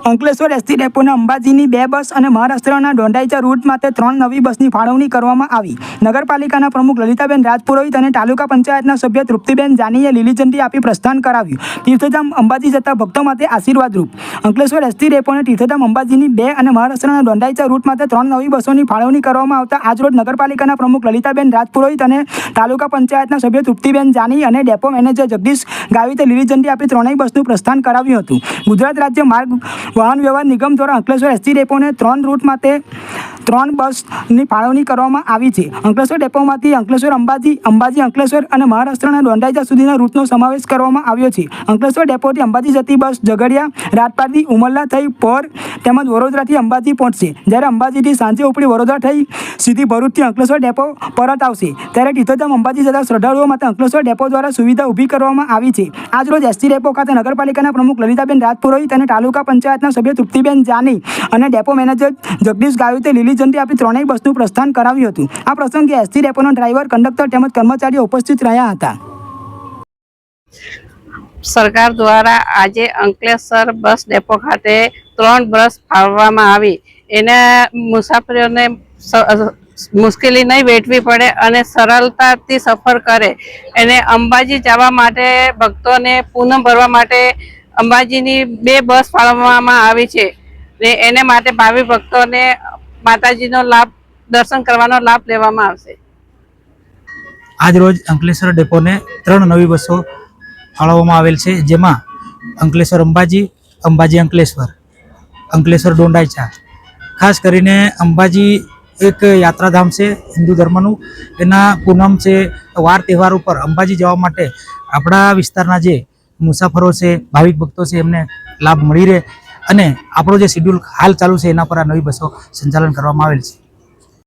Ankleshwar ST ડેપોના અંબાજીની 2 બસ અને મહારાષ્ટ્રના દોંડાઈચા route માટે 3 નવી બસની ફાળવણી કરવામાં આવી. નગરપાલિકાના પ્રમુખ લલિતાબેન રાજપુરોહિત અને તાલુકા પંચાયતના સભ્ય તૃપ્તિબેન જાનીએ લીલી ઝંડી આપી પ્રસ્થાન કરાવ્યું. તીર્થધામ અંબાજી જતા ભક્તો માટે આશીર્વાદરૂપ. અંકલેશ્વર એસટી ડેપોને તીર્થધામ અંબાજીની 2 અને મહારાષ્ટ્રના દોંડાઈચા રૂટ માટે 3 નવી બસોની ફાળવણી કરવામાં આવતા આજરોજ નગરપાલિકાના પ્રમુખ લલિતાબેન રાજપુરોહિત અને તાલુકા પંચાયતના સભ્ય તૃપ્તિબેન જાની અને ડેપો મેનેજર જગદીશ ગાવિતે લીલી ઝંડી આપી 3 બસનું પ્રસ્થાન કરાવ્યું હતું. ગુજરાત રાજ્ય માર્ગ વાહન વ્યવહાર નિગમ દ્વારા અંકલેશ્વર એસટી ડેપોને 3 રૂટ માટે 3 બસની ફાળવણી કરવામાં આવી છે. અંકલેશ્વર ડેપોમાંથી અંકલેશ્વર અંબાજી, અંબાજી અંકલેશ્વર અને મહારાષ્ટ્રના દોંડાઈચા સુધીના રૂટનો સમાવેશ કરવામાં આવ્યો છે. અંકલેશ્વર ડેપોથી અંબાજી જતી બસ ઝઘડિયા, રાજપારડી, ઉમરલા થઈ પોર તેમજ વડોદરાથી અંબાજી પહોંચશે. જ્યારે અંબાજીથી સાંજે ઉપડી વડોદરા થઈ સીધી ભરૂચથી અંકલેશ્વર ડેપો પરત આવશે. ત્યારે તીર્થધામ અંબાજી જતા શ્રદ્ધાળુઓ માટે અંકલેશ્વર ડેપો દ્વારા સુવિધા ઊભી કરવામાં આવી છે. આજરોજ એસટી ડેપો ખાતે નગરપાલિકાના પ્રમુખ લલિતાબેન રાજપુરોહિત અને તાલુકા પંચાયતના સભ્ય તૃપ્તિબેન જાની અને ડેપો મેનેજર જગદીશ ગાવિતે લીલી ઝંડી આપી 3 બસનું પ્રસ્થાન કરાવ્યું હતું. આ પ્રસંગે એસટી ડેપોના ડ્રાઈવર, કંડક્ટર તેમજ કર્મચારીઓ ઉપસ્થિત રહ્યા હતા. સરકાર દ્વારા આજે અંકલેશ્વર બસ ડેપો ખાતે 3 બસ ફાળવવામાં આવી. એને મુસાફરીઓને મુશ્કેલી નહીં વેઠવી પડે અને સરળતાથી સફર કરે. એને અંબાજી જવા માટે ભક્તોને પૂનમ ભરવા માટે અંબાજીની 2 બસ ફાળવવામાં આવી છે. ને એને માટે ભાવિ ભક્તોને માતાજીનો લાભ, દર્શન કરવાનો લાભ લેવામાં આવશે. આજ રોજ અંકલેશ્વર ડેપોને 3 નવી બસો ફાળવવામાં આવેલ છે, જેમાં અંકલેશ્વર અંબાજી, અંબાજી અંકલેશ્વર, અંકલેશ્વર દોંડાઈચા. ખાસ કરીને અંબાજી એક યાત્રાધામ છે હિન્દુ ધર્મનું. એના પૂનમ છે, વાર તહેવાર ઉપર અંબાજી જવા માટે આપણા વિસ્તારના જે મુસાફરો છે, ભાવિક ભક્તો છે, એમને લાભ મળી રહે અને આપણો જે શેડ્યુલ હાલ ચાલુ છે એના પર આ નવી બસો સંચાલન કરવામાં આવેલ છે.